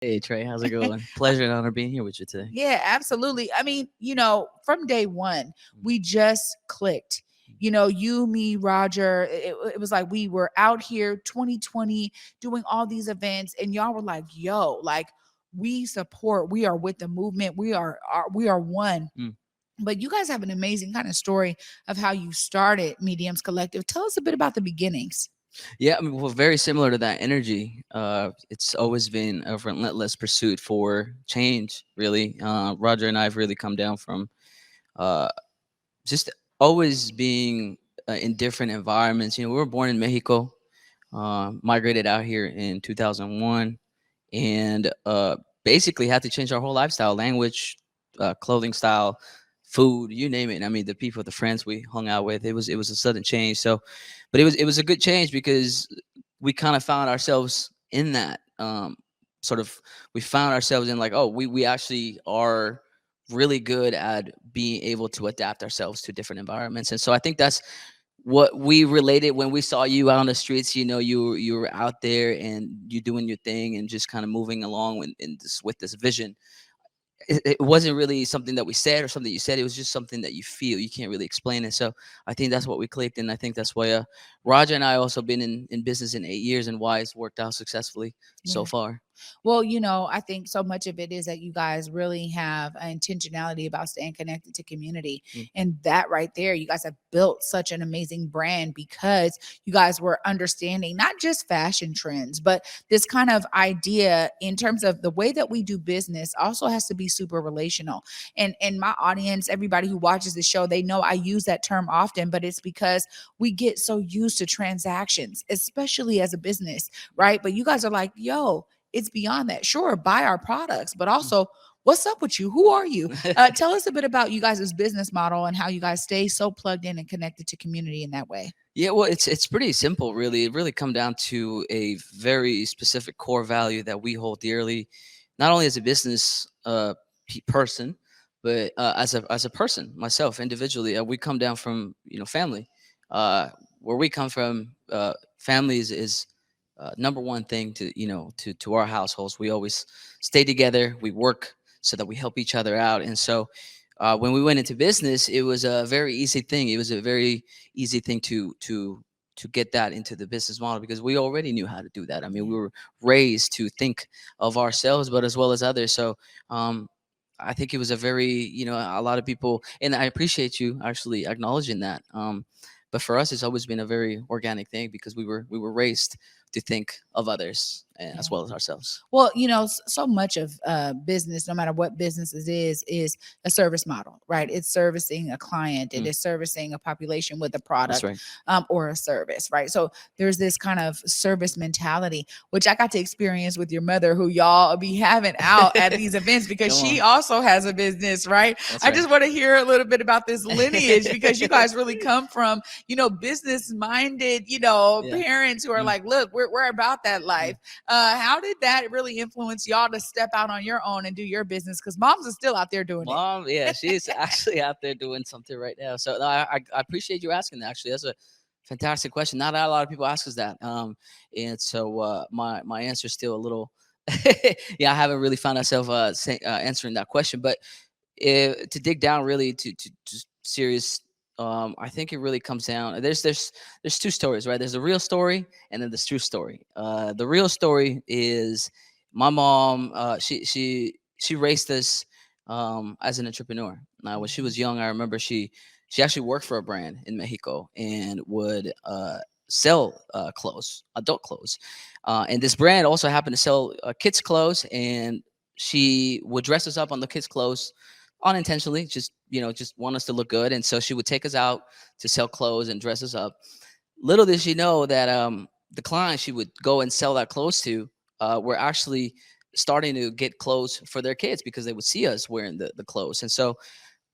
Hey Trey, how's it going? Pleasure and honor being here with you today. Yeah, absolutely. I mean, from day one, Mm, we just clicked. You, me, Roger, it was like we were out here 2020 doing all these events, and y'all were like, yo, like we support, we are with the movement, we are one. mm. But you guys have an amazing kind of story of how you started Mediums Collective. Tell us a bit about the beginnings. Yeah, I mean, well, very similar to that energy. It's always been a relentless pursuit for change. Really, Roger and I have really come down from uh, just always being in different environments. We were born in Mexico, migrated out here in 2001, and basically had to change our whole lifestyle, language, clothing style, food, you name it. I mean, the people, the friends we hung out with, it was a sudden change. So, but it was a good change because we kind of found ourselves in that sort of. We found ourselves in like, oh, we actually are really good at being able to adapt ourselves to different environments, and so I think that's what we related when we saw you out on the streets. You were out there and you doing your thing and just kind of moving along with this vision. It wasn't really something that we said or something you said. It was just something that you feel. You can't really explain it. So I think that's what we clicked, and I think that's why Roger and I also been in business in 8 years, and why it's worked out successfully so Yeah. far. Well, I think so much of it is that you guys really have an intentionality about staying connected to community. Mm, And that right there, you guys have built such an amazing brand because you guys were understanding not just fashion trends, but this kind of idea in terms of the way that we do business also has to be super relational. And my audience, everybody who watches the show, they know I use that term often, but it's because we get so used to transactions, especially as a business, right? But you guys are like, yo, it's beyond that. Sure, buy our products, but also, what's up with you? Who are you? mm. Tell us a bit about you guys' business model and how you guys stay so plugged in and connected to community in that way. Yeah, well, it's pretty simple, really. It really come down to a very specific core value that we hold dearly, not only as a business person, but as a person, myself individually. We come down from family. Uh, where we come from, family is number one thing to our households. We always stay together. We work so that we help each other out, and so when we went into business, it was a very easy thing. It was a very easy thing to get that into the business model because we already knew how to do that. I mean, Yeah. we were raised to think of ourselves, but as well as others. So um, I think it was a very a lot of people, and I appreciate you actually acknowledging that. But for us, it's always been a very organic thing because we were raised to think of others Yeah. as well as ourselves. Well, so much of business, no matter what business it is a service model, right? It's servicing a client, it Mm, is servicing a population with a that's product right. or a service, right? So there's this kind of service mentality, which I got to experience with your mother, who y'all be having out at these events because Come she on, also has a business, right? that's I right. just want to hear a little bit about this lineage because you guys really come from, business minded, Yeah. parents who are Mm, like, look, we're about that mm. life. How did that really influence y'all to step out on your own and do your business? Because moms are still out there doing it. Mom, yeah, she's actually out there doing something right now. So no, I appreciate you asking that. Actually, that's a fantastic question. Not a lot of people ask us that. And so my answer is still a little. Yeah, I haven't really found myself answering that question. But to dig down really to serious, I think it really comes down. There's two stories, right? There's a real story and then there's true story. The real story is my mom. She raised us as an entrepreneur. Now, when she Mhm. was young, I remember she actually worked for a brand in Mexico and would sell clothes, adult clothes, and this brand also happened to sell kids clothes, and she would dress us up on the kids clothes unintentionally, just want us to look good, and so she would take us out to sell clothes and dress us up. Little did she know that the clients she would go and sell that clothes to were actually starting to get clothes for their kids because they would see us wearing the clothes. And so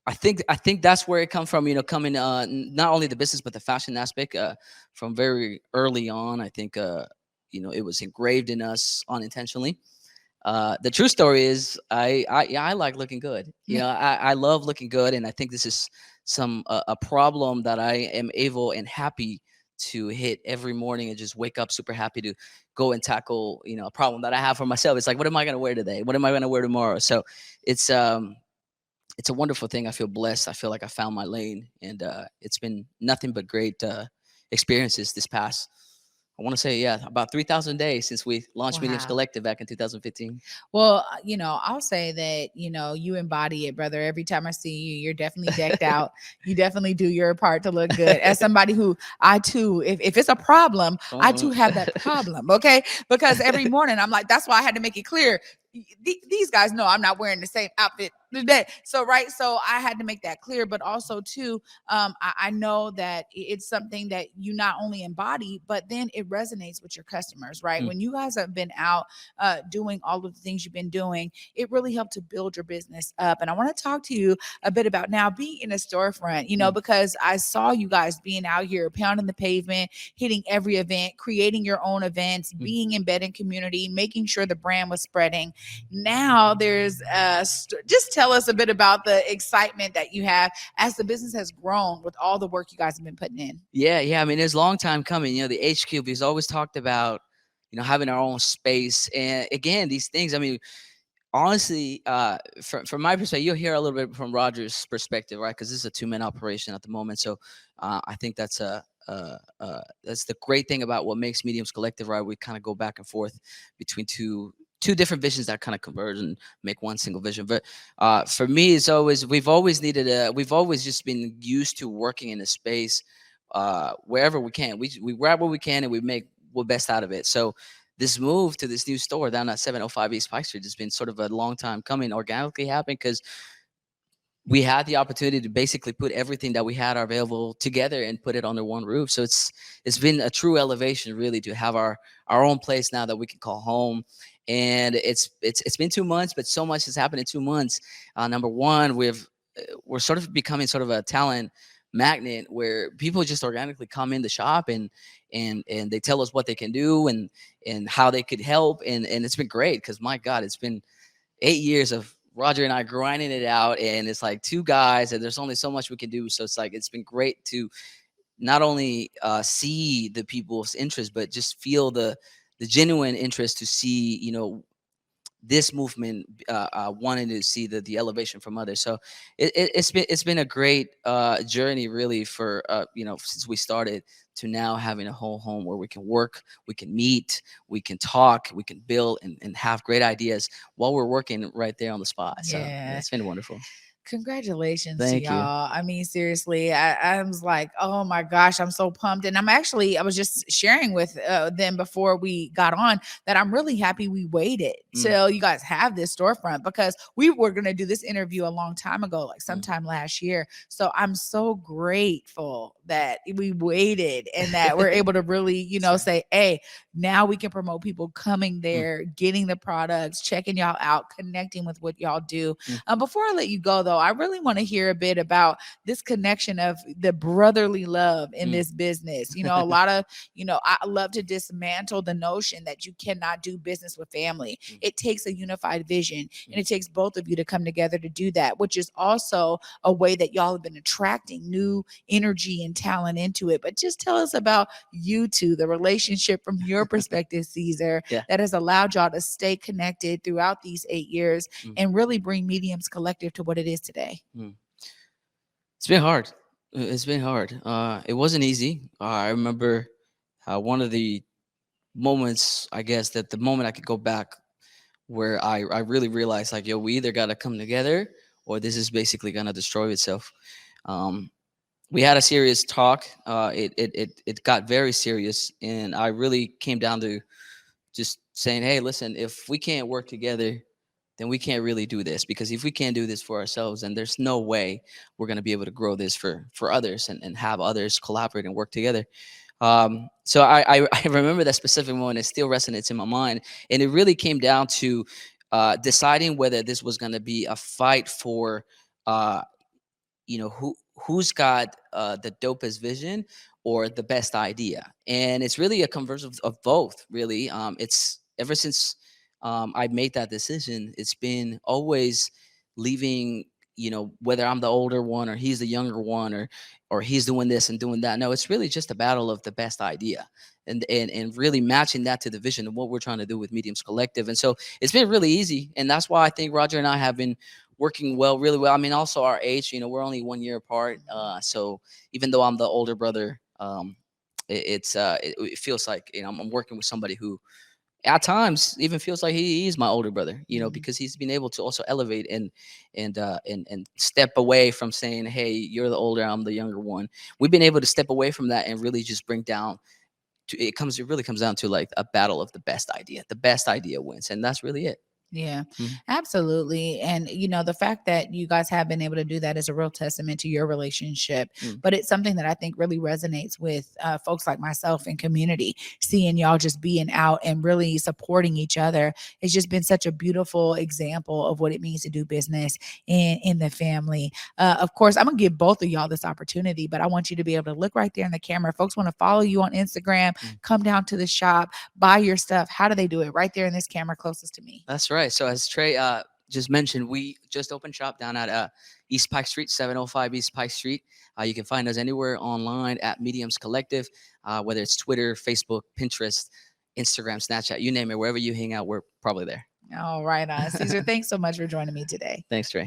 I think that's where it comes from, coming not only the business but the fashion aspect from very early on. I think it was engraved in us unintentionally. The true story is yeah, I like looking good. I love looking good, and I think this is a problem that I am able and happy to hit every morning and just wake up super happy to go and tackle, a problem that I have for myself. It's like, what am I going to wear today? What am I going to wear tomorrow? So it's it's a wonderful thing. I feel blessed. I feel like I found my lane, and it's been nothing but great experiences this past. I want to say, yeah, about 3,000 days since we launched Mediums Wow. Collective back in 2015. Well, I'll say that, you embody it, brother. Every time I see you, you're definitely decked out. You definitely do your part to look good. As somebody who I too, if it's a problem, Come I on. too have that problem. Okay. Because every morning I'm like, that's why I had to make it clear. These guys know I'm not wearing the same outfit today. So, right. So I had to make that clear, but also too, I know that it's something that you not only embody, but then it resonates with your customers, right? Mm, When you guys have been out doing all of the things you've been doing, it really helped to build your business up. And I want to talk to you a bit about now being in a storefront, mm, because I saw you guys being out here pounding the pavement, hitting every event, creating your own events, mm. being embedded in community, making sure the brand was spreading. Now there's just tell us a bit about the excitement that you have as the business has grown with all the work you guys have been putting in. Yeah, yeah. I mean, it's a long time coming. The HQ, we've always talked about, having our own space. And again, these things, I mean, honestly, from my perspective, you'll hear a little bit from Roger's perspective, right? Because this is a two-man operation at the moment. So I think that's the great thing about what makes Mediums Collective, right? We kind of go back and forth between two different visions that kind of converge and make one single vision. But for me, it's always we've always just been used to working in a space wherever we can. We grab what we can and we make what best out of it. So this move to this new store down at 705 East Pike Street has been sort of a long time coming, organically happened because we had the opportunity to basically put everything that we had available together and put it under one roof. So it's been a true elevation, really, to have our own place now that we can call home. And it's been 2 months, but so much has happened in 2 months. Number one, we're sort of becoming sort of a talent magnet where people just organically come in the shop and they tell us what they can do and how they could help, and it's been great because my God, it's been 8 years of Roger and I grinding it out, and it's like two guys, and there's only so much we can do. So it's like it's been great to not only see the people's interest, but just feel the genuine interest to see this movement wanting to see the elevation from others. So it's been a great journey, really, for since we started to now having a whole home where we can work, we can meet, we can talk, we can build and have great ideas while we're working right there on the spot. So yeah, Yeah. it's been wonderful. Congratulations to Thank you. y'all. I mean, seriously, I was like, oh my gosh, I'm so pumped. And I was just sharing with them before we got on that I'm really happy we waited Mm, till you guys have this storefront because we were going to do this interview a long time ago, like mm. sometime last year. So I'm so grateful that we waited and that we're able to really, Sorry. say, hey, now we can promote people coming Mm, there, getting the products, checking y'all out, connecting with what y'all do. mm, Before I let you go, though, I really want to hear a bit about this connection of the brotherly love in mm. this business. A lot of, I love to dismantle the notion that you cannot do business with family. Mm, It takes a unified vision mm. and it takes both of you to come together to do that, which is also a way that y'all have been attracting new energy and talent into it. But just tell us about you two, the relationship from your perspective, Cesar, Yeah. that has allowed y'all to stay connected throughout these 8 years Mm, and really bring Mediums Collective to what it is today. mm. It's been hard. It's been hard. It wasn't easy. I remember one of the moments, I guess, that the moment I could go back where I really realized, like, yo, we either got to come together or this is basically going to destroy itself. Um, we had a serious talk. It got very serious. And I really came down to just saying, hey, listen, if we can't work together, then we can't really do this, because if we can't do this for ourselves, then there's no way we're going to be able to grow this for others and have others collaborate and work together. So I remember that specific moment. It still resonates in my mind, and it really came down to deciding whether this was going to be a fight for uh, who's got the dopest vision or the best idea. And it's really a conversion of both, really. It's ever since I made that decision, it's been always leaving whether I'm the older one or he's the younger one, or he's doing this and doing that. No, it's really just a battle of the best idea, and really matching that to the vision of what we're trying to do with Mediums Collective. And so it's been really easy, and that's why I think Roger and I have been working really well. I mean, also our age, we're only 1 year apart. So even though I'm the older brother, it feels like I'm working with somebody who at times even feels like he's my older brother, Mhm. because he's been able to also elevate and step away from saying, hey, you're the older, I'm the younger one. We've been able to step away from that and really just bring down it really comes down to like a battle of the best idea wins, and that's really it. Yeah, Mhm. absolutely. And the fact that you guys have been able to do that is a real testament to your relationship. Mm. But it's something that I think really resonates with folks like myself and community. Seeing y'all just being out and really supporting each other, it's just been such a beautiful example of what it means to do business in the family. Of course, I'm gonna give both of y'all this opportunity, but I want you to be able to look right there in the camera. Folks want to follow you on Instagram, Mm. come down to the shop, buy your stuff. How do they do it? Right there in this camera closest to me. That's right. So as Trey just mentioned, we just opened shop down at East Pike Street, 705 East Pike Street. You can find us anywhere online at Mediums Collective, whether it's Twitter, Facebook, Pinterest, Instagram, Snapchat, you name it. Wherever you hang out, we're probably there. All right, Cesar, thanks so much for joining me today. Thanks, Trey.